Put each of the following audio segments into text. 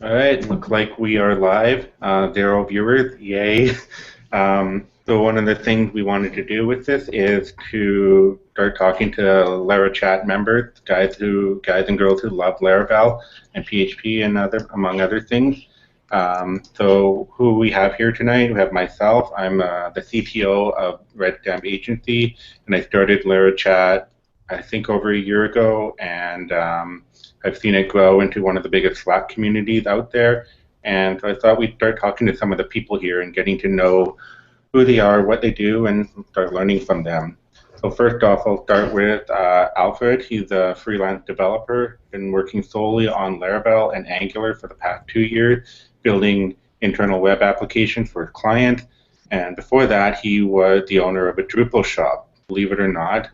All right, look like we are live. 0 viewers, yay. So one of the things we wanted to do with this is to start talking to LaraChat members, guys and girls who love Laravel and PHP and among other things. So who we have here tonight? We have myself. I'm the CTO of Red Stamp Agency, and I started LaraChat I think over a year ago, and I've seen it grow into one of the biggest Slack communities out there. And so I thought we'd start talking to some of the people here and getting to know who they are, what they do, and start learning from them. So first off, I'll start with Alfred. He's a freelance developer, been working solely on Laravel and Angular for the past 2 years, building internal web applications for his clients. And before that, he was the owner of a Drupal shop. Believe it or not,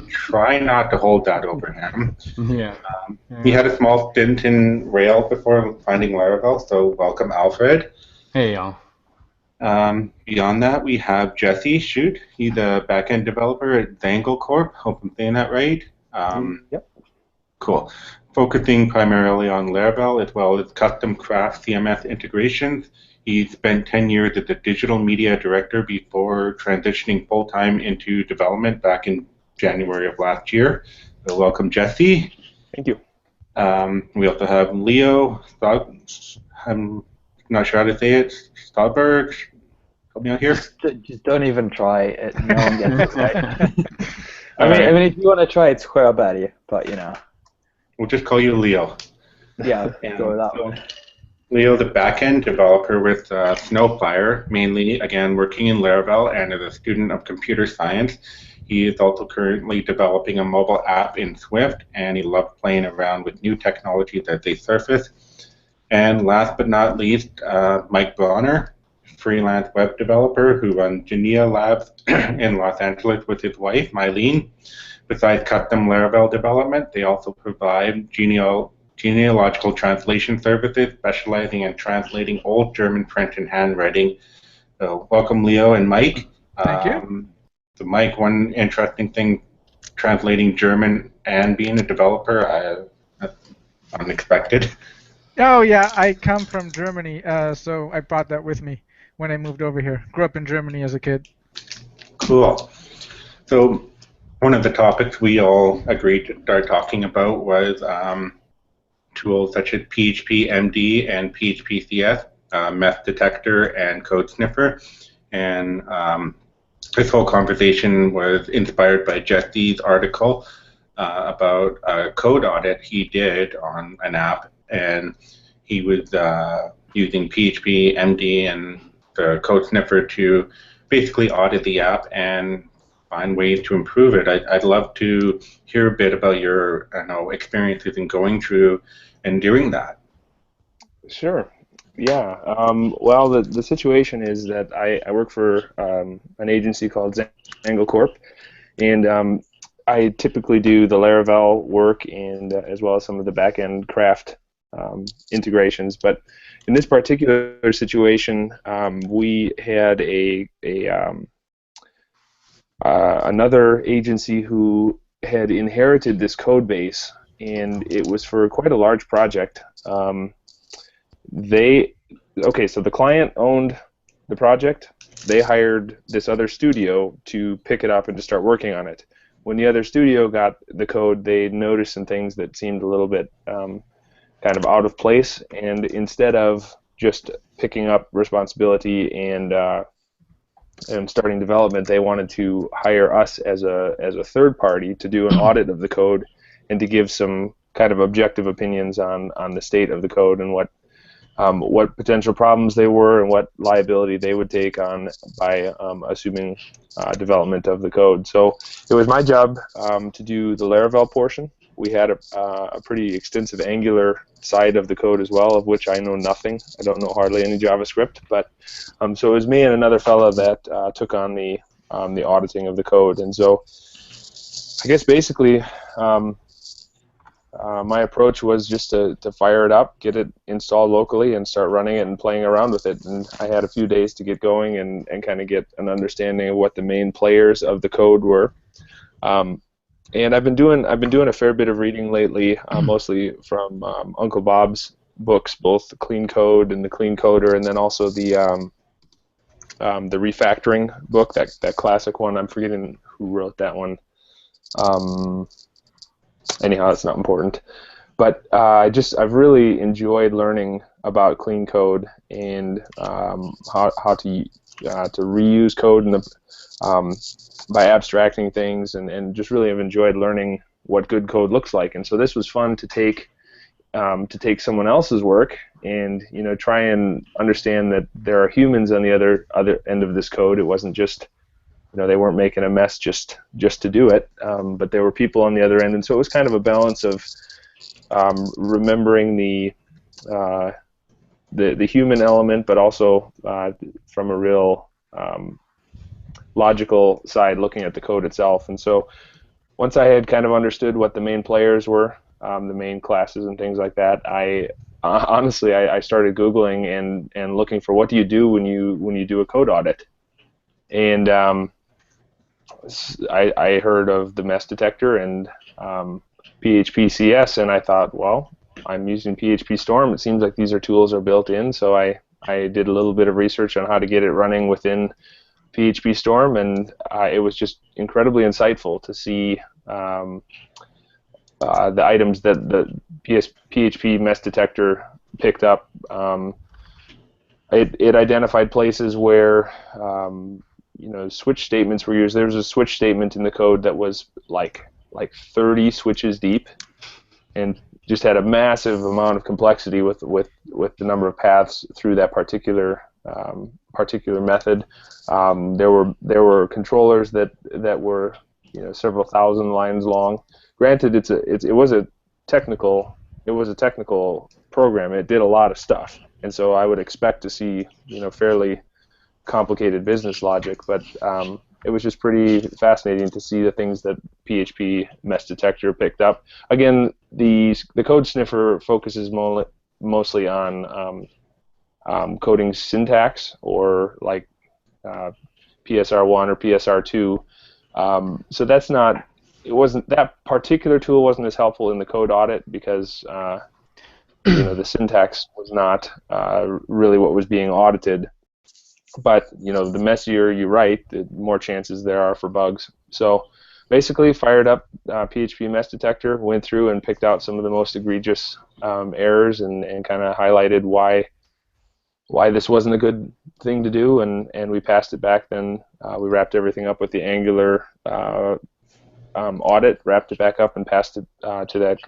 try not to hold that over him. Yeah. He had a small stint in Rails before finding Laravel, so welcome, Alfred. Hey, y'all. Beyond that, we have Jesse Shoot. He's a backend developer at Zangle Corp. Hope I'm saying that right. Yep. Cool. Focusing primarily on Laravel as well as custom craft CMS integrations. He spent 10 years as a digital media director before transitioning full-time into development back in January of last year. So welcome, Jesse. Thank you. We also have Leo. I'm not sure how to say it. Stolberg. Help me out here. Just don't even try it. No one gets it right. I Alright. mean, if you want to try it, swear about it. But you know, We'll just call you Leo. yeah, And go with that so one. Leo, the backend developer with Snowflyer, mainly, again, working in Laravel and as a student of computer science. He is also currently developing a mobile app in Swift, and he loves playing around with new technologies as they surface. And last but not least, Mike Bonner, freelance web developer who runs Genia Labs in Los Angeles with his wife, Mylene. Besides custom Laravel development, they also provide genealogical translation services specializing in translating Old German, French, and handwriting. So welcome, Leo and Mike. Thank you. So Mike, one interesting thing, translating German and being a developer, that's unexpected. Oh yeah, I come from Germany, so I brought that with me when I moved over here. Grew up in Germany as a kid. Cool. So one of the topics we all agreed to start talking about was tools such as PHPMD and PHPCS, meth detector and code sniffer. And this whole conversation was inspired by Jesse's article about a code audit he did on an app, and he was using PHPMD and the code sniffer to basically audit the app and find ways to improve it. I'd love to hear a bit about your experiences in going through and doing that. Sure. Yeah. Well, the situation is that I work for an agency called Zangle Corp, and I typically do the Laravel work and as well as some of the back-end craft integrations. But in this particular situation, we had another agency who had inherited this code base, and it was for quite a large project. So the client owned the project. They hired this other studio to pick it up and to start working on it. When the other studio got the code, they noticed some things that seemed a little bit kind of out of place, and instead of just picking up responsibility and starting development, they wanted to hire us as a third party to do an audit of the code and to give some kind of objective opinions on the state of the code and what potential problems they were and what liability they would take on by assuming development of the code. So it was my job to do the Laravel portion. We had a pretty extensive Angular side of the code as well, of which I know nothing. I don't know hardly any JavaScript, but so it was me and another fellow that took on the auditing of the code. And so I guess basically my approach was just to fire it up, get it installed locally, and start running it and playing around with it. And I had a few days to get going and kind of get an understanding of what the main players of the code were. And I've been doing a fair bit of reading lately, mostly from Uncle Bob's books, both the Clean Code and the Clean Coder, and then also the refactoring book, that classic one. I'm forgetting who wrote that one. Anyhow, it's not important. But I've really enjoyed learning about clean code and how to reuse code by abstracting things, and just really have enjoyed learning what good code looks like. And so this was fun to take someone else's work and try and understand that there are humans on the other end of this code. It wasn't just they weren't making a mess just to do it, but there were people on the other end, and so it was kind of a balance of remembering the human element, but also from a real logical side, looking at the code itself. And so once I had kind of understood what the main players were, the main classes and things like that, I honestly started Googling and looking for what do you do when you do a code audit. And I heard of the mess detector and PHPCS, and I thought, well, I'm using PHP Storm. It seems like these tools are built in, so I did a little bit of research on how to get it running within PHP Storm, and it was just incredibly insightful to see the items that the PHP mess detector picked up. It identified places where switch statements were used. There was a switch statement in the code that was like 30 switches deep, and just had a massive amount of complexity with the number of paths through that particular method. There were controllers that were several thousand lines long. Granted, it was a technical program. It did a lot of stuff, and so I would expect to see fairly complicated business logic, but it was just pretty fascinating to see the things that PHP mess detector picked up. Again, the code sniffer focuses mostly on coding syntax, or like PSR1 or PSR2. So that's not. It wasn't, that particular tool wasn't as helpful in the code audit because the syntax was not really what was being audited. But the messier you write, the more chances there are for bugs. So basically, fired up PHP mess detector, went through and picked out some of the most egregious errors, and kind of highlighted why this wasn't a good thing to do, and we passed it back. Then we wrapped everything up with the Angular audit, wrapped it back up, and passed it to that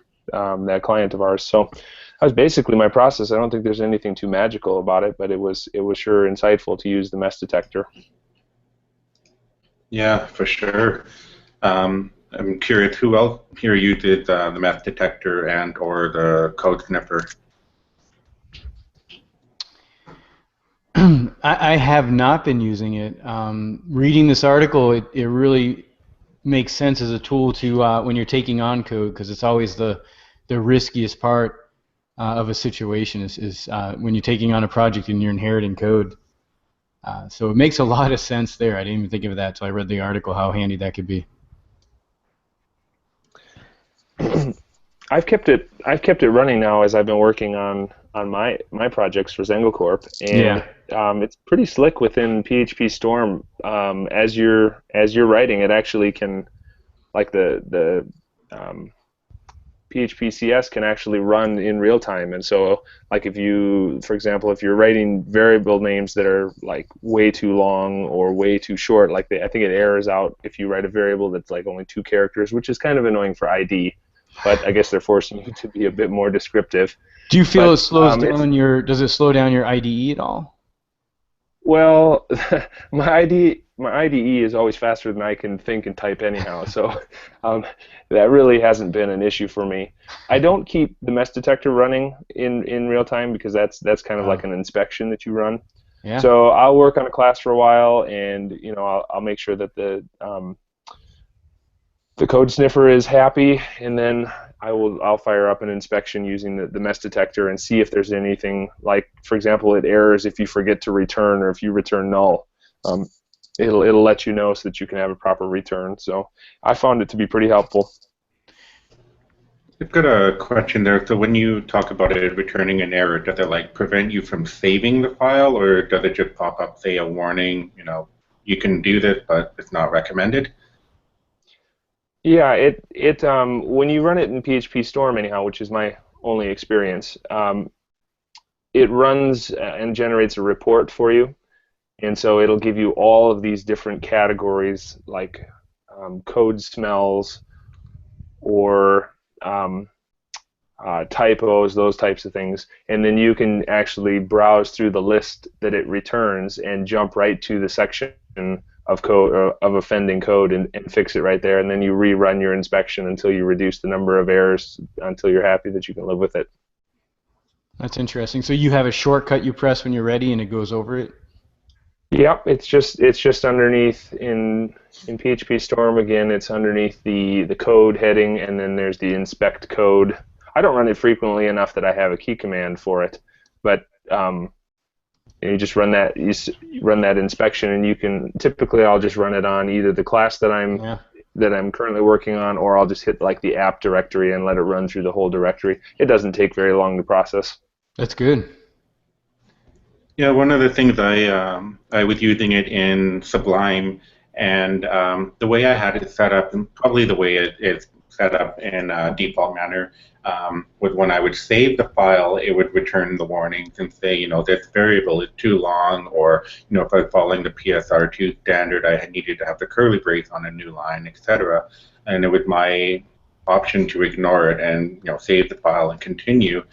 client of ours. So that was basically my process. I don't think there's anything too magical about it, but it was sure insightful to use the mess detector. Yeah, for sure. I'm curious, who else here used the mess detector and or the code sniffer? I have not been using it. Reading this article, it really makes sense as a tool to when you're taking on code, because it's always the riskiest part of a situation is when you're taking on a project and you're inheriting code. So it makes a lot of sense there. I didn't even think of that until I read the article, how handy that could be. I've kept it running now as I've been working on my projects for Zengo Corp, and it's pretty slick within PHP Storm. As you're writing, it actually can, like the PHPCS can actually run in real time. And so, like for example, if you're writing variable names that are like way too long or way too short, I think it errors out if you write a variable that's like only 2 characters, which is kind of annoying for ID. But I guess they're forcing you to be a bit more descriptive. Do you feel it slows down does it slow down your IDE at all? Well, my IDE is always faster than I can think and type anyhow, so that really hasn't been an issue for me. I don't keep the mess detector running in real time because that's kind of like an inspection that you run. Yeah. So I'll work on a class for a while, and I'll make sure that the code sniffer is happy, and then I'll fire up an inspection using the mess detector and see if there's anything, like, for example, it errors if you forget to return or if you return null. It'll let you know so that you can have a proper return. So I found it to be pretty helpful. I've got a question there. So when you talk about it returning an error, does it like prevent you from saving the file, or does it just pop up, say, a warning, you can do this, but it's not recommended? Yeah, when you run it in PHP Storm anyhow, which is my only experience, it runs and generates a report for you, and so it'll give you all of these different categories like code smells or typos, those types of things, and then you can actually browse through the list that it returns and jump right to the section of code or of offending code and fix it right there, and then you rerun your inspection until you reduce the number of errors until you're happy that you can live with it. That's interesting. So you have a shortcut you press when you're ready and it goes over it? Yep, it's just underneath in PHP Storm again. It's underneath the code heading, and then there's the inspect code. I don't run it frequently enough that I have a key command for it, but you just run that run that inspection, and you can typically I'll just run it on either the class that I'm currently working on, or I'll just hit like the app directory and let it run through the whole directory. It doesn't take very long to process. That's good. Yeah, one of the things I was using it in Sublime, and the way I had it set up, and probably the way it is set up in a default manner, was when I would save the file, it would return the warnings and say, this variable is too long, or if I was following the PSR2 standard, I needed to have the curly brace on a new line, etc. And it was my option to ignore it and save the file and continue.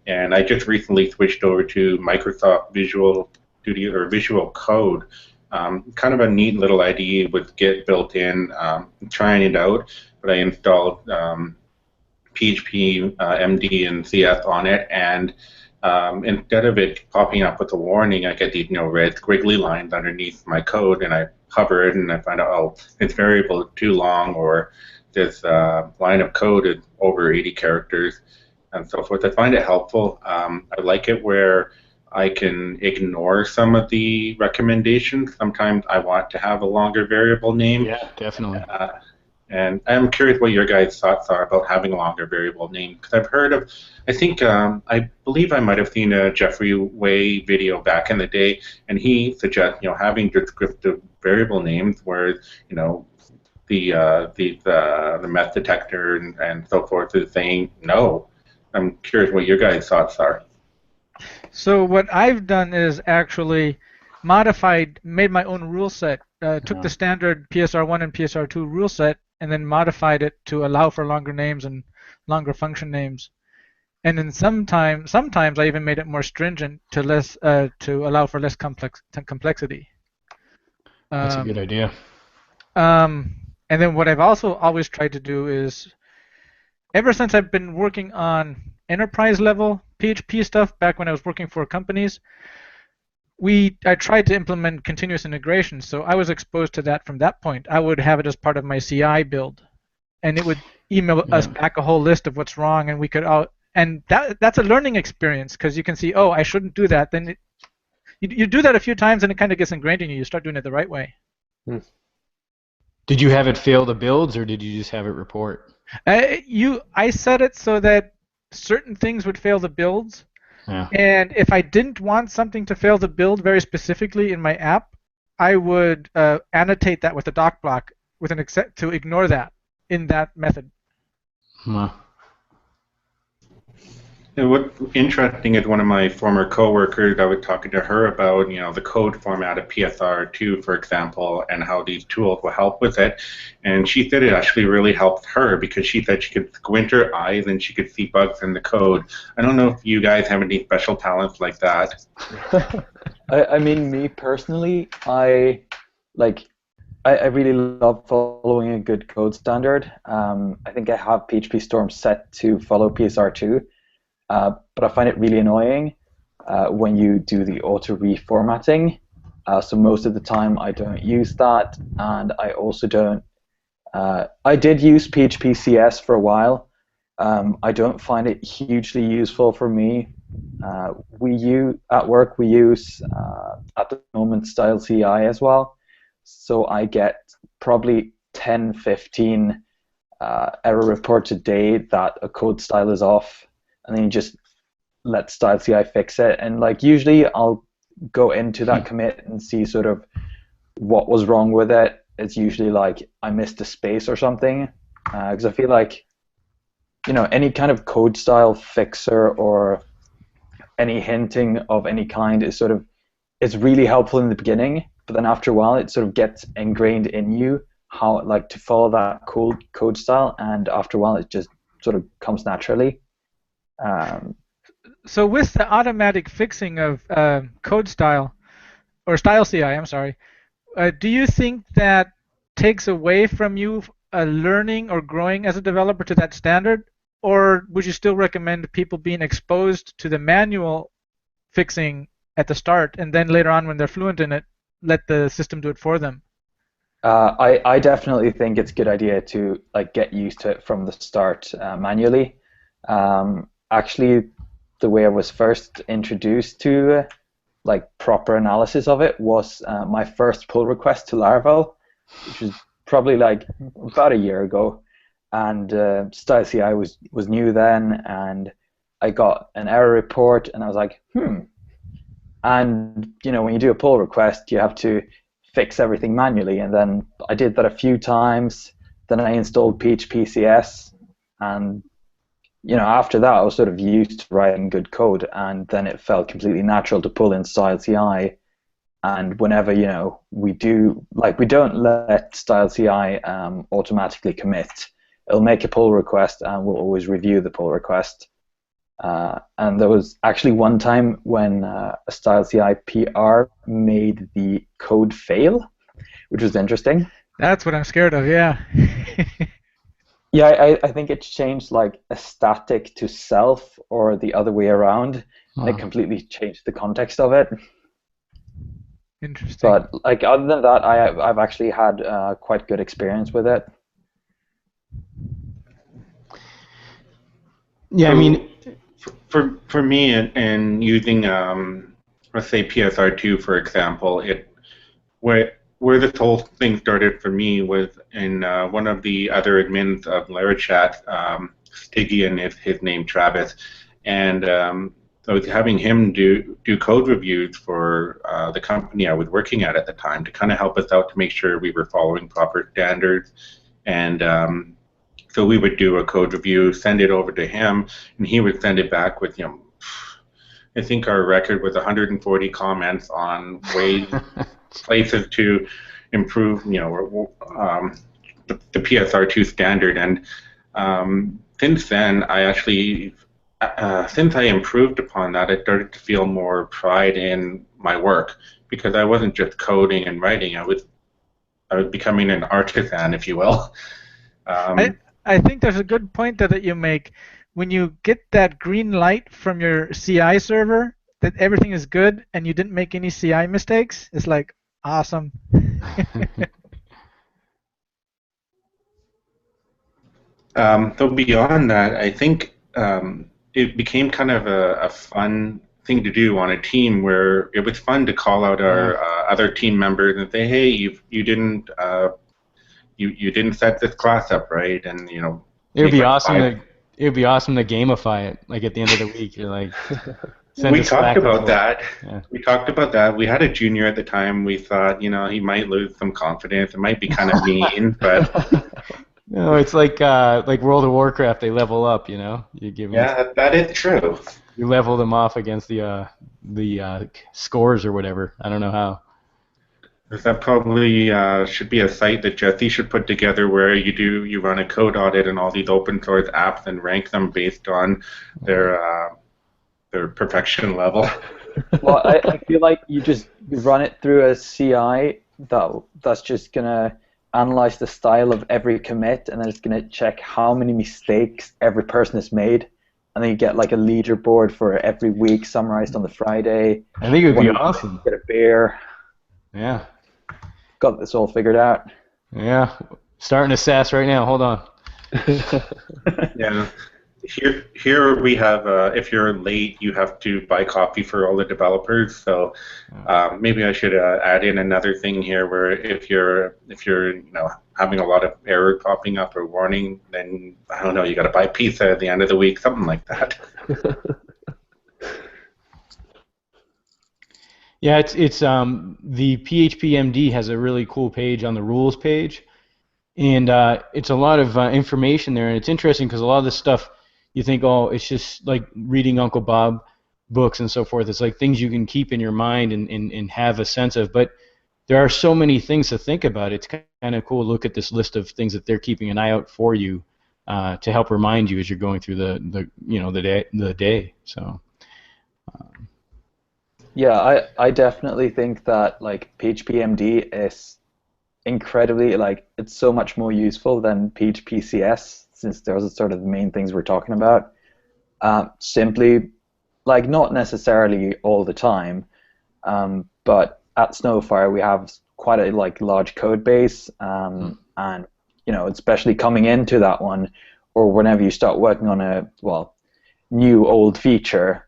And I just recently switched over to Microsoft Visual Studio or Visual Code. Kind of a neat little IDE with Git built in. Trying it out, but I installed PHPMD and CS on it, and instead of it popping up with a warning, I get these red squiggly lines underneath my code, and I hover it and I find out, oh, this variable is too long, or this line of code is over 80 characters. And so forth. I find it helpful. I like it where I can ignore some of the recommendations. Sometimes I want to have a longer variable name. Yeah, definitely. And I'm curious what your guys' thoughts are about having a longer variable name. Because I've heard of, I believe I might have seen a Jeffrey Way video back in the day, and he suggests, having descriptive variable names where, the meth detector and so forth is saying no. I'm curious what your guys' thoughts are. So what I've done is actually made my own rule set, took the standard PSR1 and PSR2 rule set, and then modified it to allow for longer names and longer function names. And then sometimes I even made it more stringent to allow for less complexity. That's a good idea. And then what I've also always tried to do is, ever since I've been working on enterprise level PHP stuff back when I was working for companies, I tried to implement continuous integration, so I was exposed to that from that point. I would have it as part of my CI build, and it would email us back a whole list of what's wrong, and we could and that's a learning experience, because you can see, oh, I shouldn't do that. Then you do that a few times, and it kind of gets ingrained in you. You start doing it the right way. Did you have it fail the builds, or did you just have it report? I set it so that certain things would fail the builds, and if I didn't want something to fail the build very specifically in my app, I would annotate that with a doc block with an except to ignore that in that method. And what's interesting is one of my former coworkers, I was talking to her about, the code format of PSR2, for example, and how these tools will help with it. And she said it actually really helped her because she said she could squint her eyes and she could see bugs in the code. I don't know if you guys have any special talents like that. I mean, me personally, I really love following a good code standard. I think I have PHP Storm set to follow PSR2. But I find it really annoying when you do the auto reformatting. So most of the time I don't use that, and I also don't. I did use PHPCS for a while. I don't find it hugely useful for me. At work we use at the moment style CI as well. So I get probably 10, 15 error report today that a code style is off, and then you just let style CI fix it. And like usually I'll go into that commit and see sort of what was wrong with it. It's usually like I missed a space or something, because I feel like, you know, any kind of code style fixer or any hinting of any kind is sort of, it's really helpful in the beginning, but then after a while it sort of gets ingrained in you how like to follow that code style, and after a while it just sort of comes naturally. So with the automatic fixing of code style, or style CI, I'm sorry, do you think that takes away from you learning or growing as a developer to that standard? Or would you still recommend people being exposed to the manual fixing at the start, and then later on when they're fluent in it, let the system do it for them? I definitely think it's a good idea to like get used to it from the start manually. Actually, the way I was first introduced to like proper analysis of it was my first pull request to Laravel, which was probably like about a year ago. And style CI was new then, and I got an error report, and I was like, And you know, when you do a pull request, you have to fix everything manually, and then I did that a few times. Then I installed PHPCS, and you know, after that, I was sort of used to writing good code, and then it felt completely natural to pull in style CI. And whenever, you know, we don't let style CI automatically commit. It'll make a pull request, and we'll always review the pull request. And there was actually one time when a style CI PR made the code fail, which was interesting. That's what I'm scared of, yeah. Yeah, I think it changed like a static to self or the other way around. And it completely changed the context of it. Interesting. But like other than that, I've actually had quite good experience with it. Yeah, I mean, for me, and using let's say PSR2 for example, where this whole thing started for me was in one of the other admins of LaraChat, Stiggy, and his name Travis, and I was having him do code reviews for the company I was working at the time to kind of help us out to make sure we were following proper standards. And so we would do a code review, send it over to him, and he would send it back with, you know, I think our record was 140 comments on ways, places to improve, you know, the PSR2 standard. And since then, I actually, since I improved upon that, I started to feel more pride in my work, because I wasn't just coding and writing. I was becoming an artisan, if you will. I think there's a good point that you make. When you get that green light from your CI server that everything is good and you didn't make any CI mistakes, it's like awesome. So beyond that, I think it became kind of a fun thing to do on a team, where it was fun to call out our other team members and say, "Hey, you didn't set this class up right," and you know. It'd be awesome to gamify it. Like at the end of the week, you're like. We talked about that. Yeah. We talked about that. We had a junior at the time. We thought, you know, he might lose some confidence. It might be kind of mean, but. No, it's like World of Warcraft. They level up, you know. You give them, Yeah, that is true. You level them off against the scores or whatever. I don't know how. That probably should be a site that Jesse should put together, where you run a code audit on all these open source apps and rank them based on their perfection level. Well, I feel like you run it through a CI that's just gonna analyze the style of every commit, and then it's gonna check how many mistakes every person has made, and then you get like a leaderboard for every week summarized on the Friday. I think it would be awesome. Get a beer. Yeah. Got this all figured out. Yeah. Starting to sass right now. Hold on. Yeah. Here we have, if you're late, you have to buy coffee for all the developers. So maybe I should add in another thing here, where if you're having a lot of error popping up or warning, then I don't know, you got to buy pizza at the end of the week, something like that. Yeah, it's the PHPMD has a really cool page on the rules page, and it's a lot of information there, and it's interesting because a lot of this stuff you think, oh, it's just like reading Uncle Bob books and so forth. It's like things you can keep in your mind and have a sense of, but there are so many things to think about. It's kind of cool to look at this list of things that they're keeping an eye out for you to help remind you as you're going through the day. So. Yeah, I definitely think that like PHPMD is incredibly, like, it's so much more useful than PHPCS, since those are sort of the main things we're talking about. Simply, like, not necessarily all the time, but at Snowfire we have quite a large code base, and especially coming into that one, or whenever you start working on a new old feature.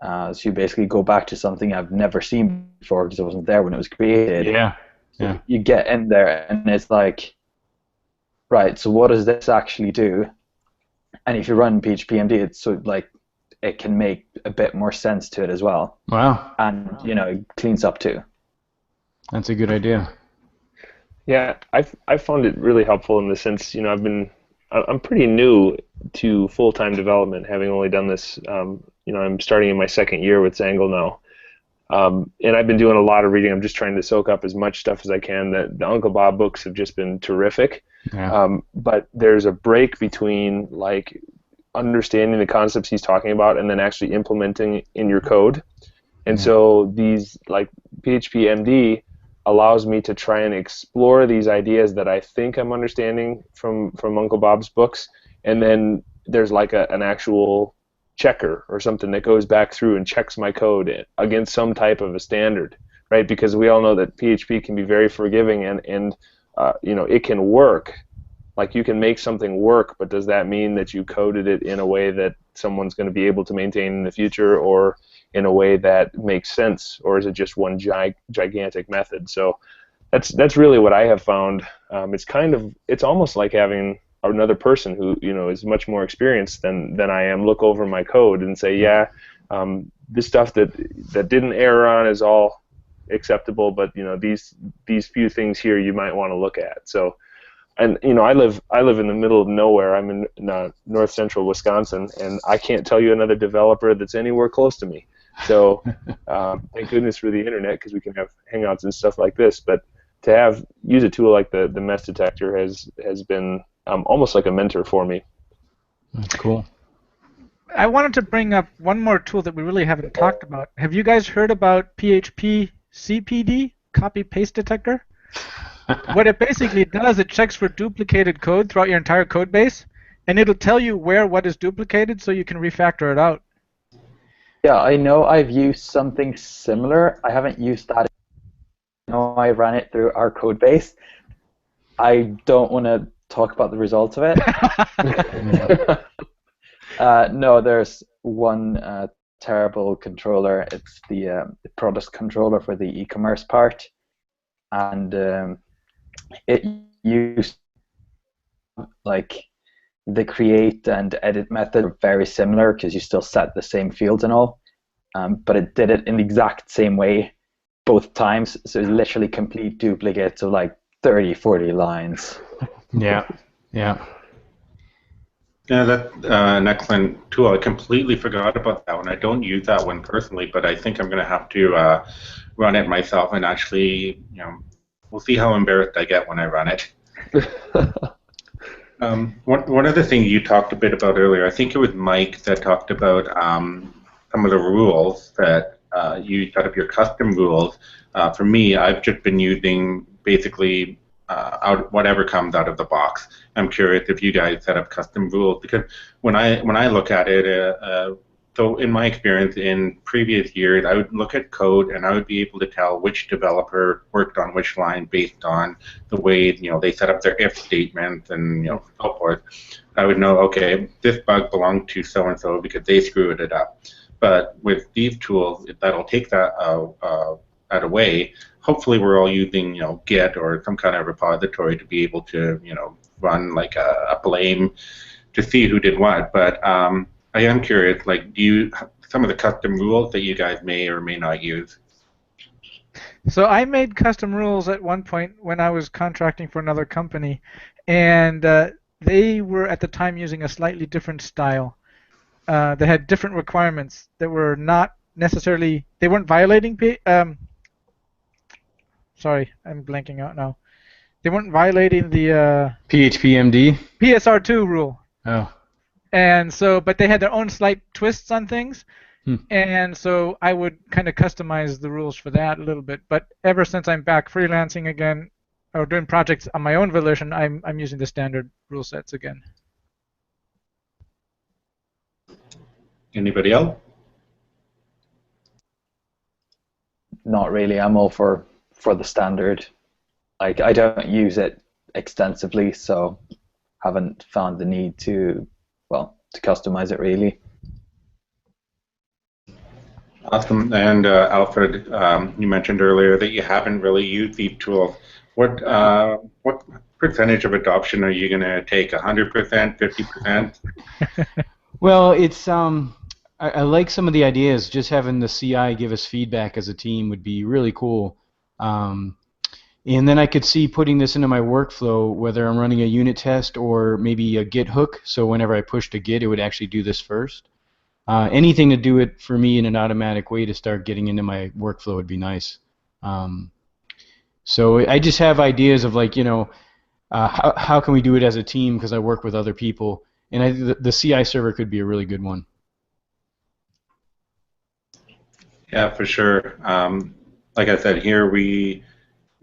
So you basically go back to something I've never seen before because it wasn't there when it was created. Yeah. So you get in there and it's like, right, so what does this actually do? And if you run PHPMD, it's so it can make a bit more sense to it as well. Wow. And it cleans up too. That's a good idea. Yeah, I found it really helpful in the sense, I'm pretty new to full-time development, having only done this. I'm starting in my second year with Zangle now, and I've been doing a lot of reading. I'm just trying to soak up as much stuff as I can. The Uncle Bob books have just been terrific. Yeah. But there's a break between understanding the concepts he's talking about and then actually implementing in your code. And so these PHPMD allows me to try and explore these ideas that I think I'm understanding from Uncle Bob's books, and then there's an actual checker or something that goes back through and checks my code against some type of a standard, right? Because we all know that PHP can be very forgiving and it can work. Like, you can make something work, but does that mean that you coded it in a way that someone's going to be able to maintain in the future, or in a way that makes sense, or is it just one gigantic method? So that's really what I have found. It's almost like having another person who is much more experienced than I am look over my code and say, this stuff that didn't error on is all acceptable, but these few things here you might want to look at. So, and I live in the middle of nowhere. I'm in north central Wisconsin, and I can't tell you another developer that's anywhere close to me. So thank goodness for the internet, because we can have hangouts and stuff like this. But to use a tool like the mess detector has been almost like a mentor for me. That's cool. I wanted to bring up one more tool that we really haven't talked about. Have you guys heard about PHP CPD, copy paste detector? What it basically does, it checks for duplicated code throughout your entire code base, and it'll tell you where what is duplicated so you can refactor it out. Yeah, I know I've used something similar. I haven't used that. I know I ran it through our code base. I don't want to talk about the results of it. No, there's one terrible controller. It's the product controller for the e-commerce part, and it used the create and edit method are very similar because you still set the same fields and all, but it did it in the exact same way both times, so it's literally complete duplicates of 30, 40 lines. Yeah. Yeah, that's an excellent tool. I completely forgot about that one. I don't use that one personally, but I think I'm going to have to run it myself, and actually, we'll see how embarrassed I get when I run it. One other thing you talked a bit about earlier, I think it was Mike that talked about some of the rules that you set up your custom rules. For me, I've just been using basically whatever comes out of the box. I'm curious if you guys set up custom rules, because when I look at it, so in my experience in previous years, I would look at code and I would be able to tell which developer worked on which line based on the way they set up their if statements and so forth. I would know, okay, this bug belonged to so and so because they screwed it up. But with these tools, that'll take that away. Hopefully, we're all using Git or some kind of repository to be able to run like a blame to see who did what. But I am curious, like, some of the custom rules that you guys may or may not use? So I made custom rules at one point when I was contracting for another company, and they were at the time using a slightly different style. They had different requirements that were not necessarily, they weren't violating, sorry, I'm blanking out now. They weren't violating the PHPMD? PSR2 rule. Oh. And so, but they had their own slight twists on things. And so I would kind of customize the rules for that a little bit. But ever since I'm back freelancing again, or doing projects on my own volition, I'm using the standard rule sets again. Anybody else? Not really. I'm all for the standard. Like, I don't use it extensively, so haven't found the need to customize it really. Awesome. And Alfred, you mentioned earlier that you haven't really used these tools. What percentage of adoption are you going to take? 100%, 50%? Well, it's I like some of the ideas. Just having the CI give us feedback as a team would be really cool. And then I could see putting this into my workflow, whether I'm running a unit test or maybe a Git hook. So whenever I push to Git, it would actually do this first. Anything to do it for me in an automatic way to start getting into my workflow would be nice. So I just have ideas of, like, how can we do it as a team, because I work with other people. And the CI server could be a really good one. Yeah, for sure. Like I said, here we're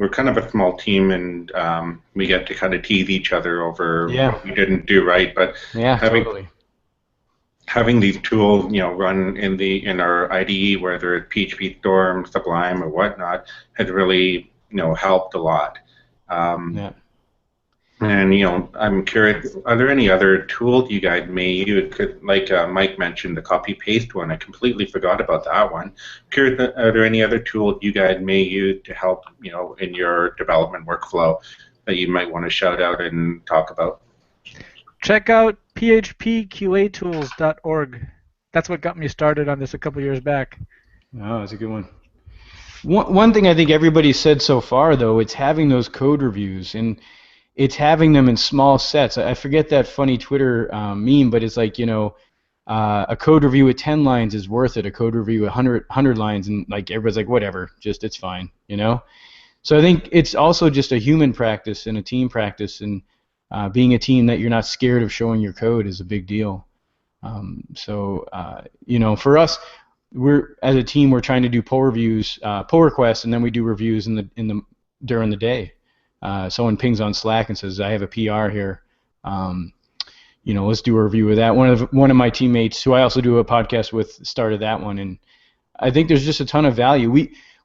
kind of a small team, and we get to kind of tease each other over what we didn't do right. But having these tools, run in our IDE, whether it's PHP Storm, Sublime, or whatnot, has really helped a lot. And I'm curious, are there any other tools you guys may use? Like Mike mentioned, the copy paste one. I completely forgot about that one. I'm curious, are there any other tools you guys may use to help in your development workflow that you might want to shout out and talk about? Check out phpqatools.org. That's what got me started on this a couple years back. Oh, that's a good one. One thing I think everybody said so far, though, it's having those code reviews, and it's having them in small sets. I forget that funny Twitter meme, but it's like, a code review at 10 lines is worth it. A code review at 100 lines, and like everybody's like, whatever, just it's fine, So I think it's also just a human practice and a team practice, and being a team that you're not scared of showing your code is a big deal. For us, as a team, we're trying to do pull reviews, pull requests, and then we do reviews during the day. Someone pings on Slack and says, I have a PR here. Let's do a review of that. One of my teammates, who I also do a podcast with, started that one, and I think there's just a ton of value.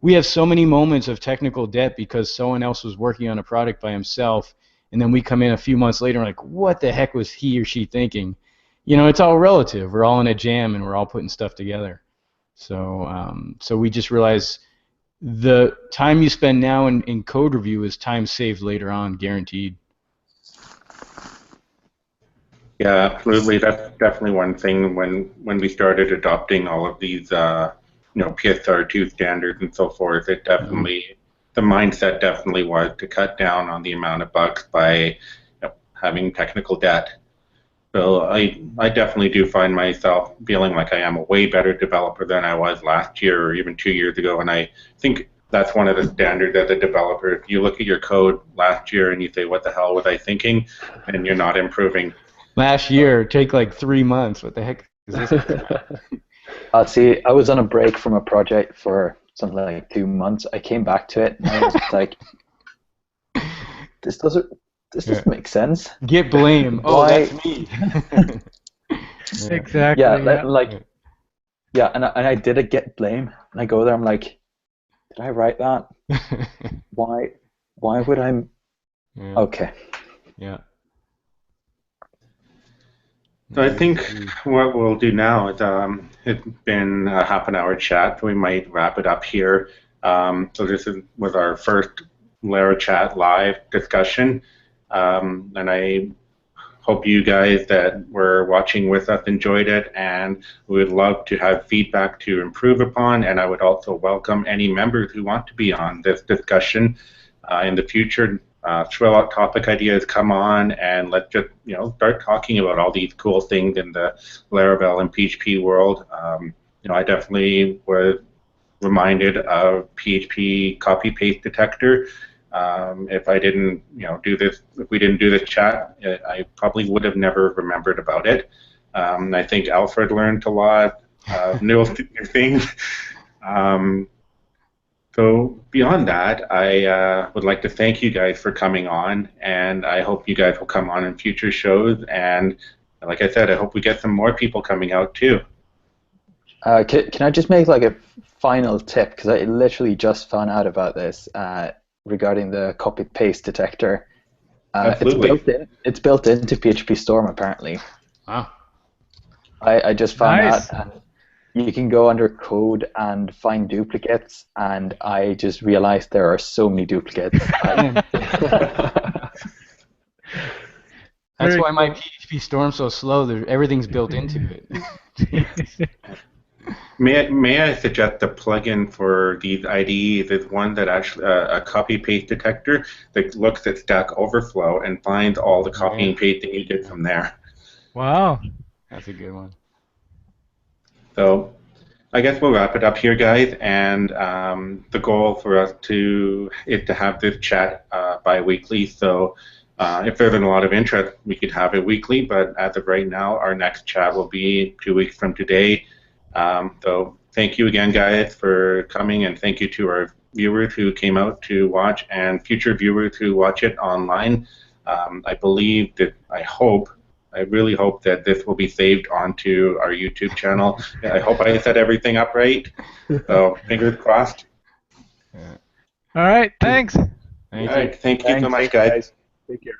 We have so many moments of technical debt because someone else was working on a product by himself, and then we come in a few months later and we're like, what the heck was he or she thinking? It's all relative. We're all in a jam and we're all putting stuff together. So we just realize the time you spend now in code review is time saved later on, guaranteed. Yeah, absolutely. That's definitely one thing when we started adopting all of these, PSR2 standards and so forth. It definitely, the mindset definitely was to cut down on the amount of bugs by having technical debt. So I definitely do find myself feeling like I am a way better developer than I was last year or even 2 years ago, and I think that's one of the standards as a developer. If you look at your code last year and you say, what the hell was I thinking, and you're not improving. Last year, take like 3 months. What the heck is this? See, I was on a break from a project for something like 2 months. I came back to it, and I was like, this doesn't make sense. Get blame. Oh, that's me. Exactly. Yeah, like Yeah, and I did a get blame, and I go there. I'm like, did I write that? Why would I? Yeah. Okay. Yeah. So I think what we'll do now is it's been a half an hour chat. We might wrap it up here. So was our first LaraChat live discussion, and I hope you guys that were watching with us enjoyed it, and we would love to have feedback to improve upon. And I would also welcome any members who want to be on this discussion in the future. Throw out topic ideas, come on, and let's just start talking about all these cool things in the Laravel and PHP world. I definitely was reminded of PHP copy paste detector. If I didn't, if we didn't do this chat, I probably would have never remembered about it. I think Alfred learned a lot of new things. So beyond that, I would like to thank you guys for coming on, and I hope you guys will come on in future shows. And like I said, I hope we get some more people coming out too. Can I just make like a final tip, because I literally just found out about this regarding the copy paste detector. Absolutely. It's built into PHP Storm apparently. Wow. I just found Nice. that. And you can go under code and find duplicates, and I just realized there are so many duplicates. That's Very why my cool. PHP Storm's so slow. Everything's built into it. May I suggest a plugin for these IDEs is one that actually a copy paste detector that looks at Stack Overflow and finds all the copy and pasting you did from there. Wow. That's a good one. So I guess we'll wrap it up here, guys. And the goal for us is to have this chat bi-weekly. So if there's a lot of interest, we could have it weekly. But as of right now, our next chat will be 2 weeks from today. So thank you again, guys, for coming, and thank you to our viewers who came out to watch and future viewers who watch it online. I really hope that this will be saved onto our YouTube channel. I hope I set everything up right. So fingers crossed. Yeah. All right. Thanks. Thank All you. right, thank you so much, Thanks, guys. Take care.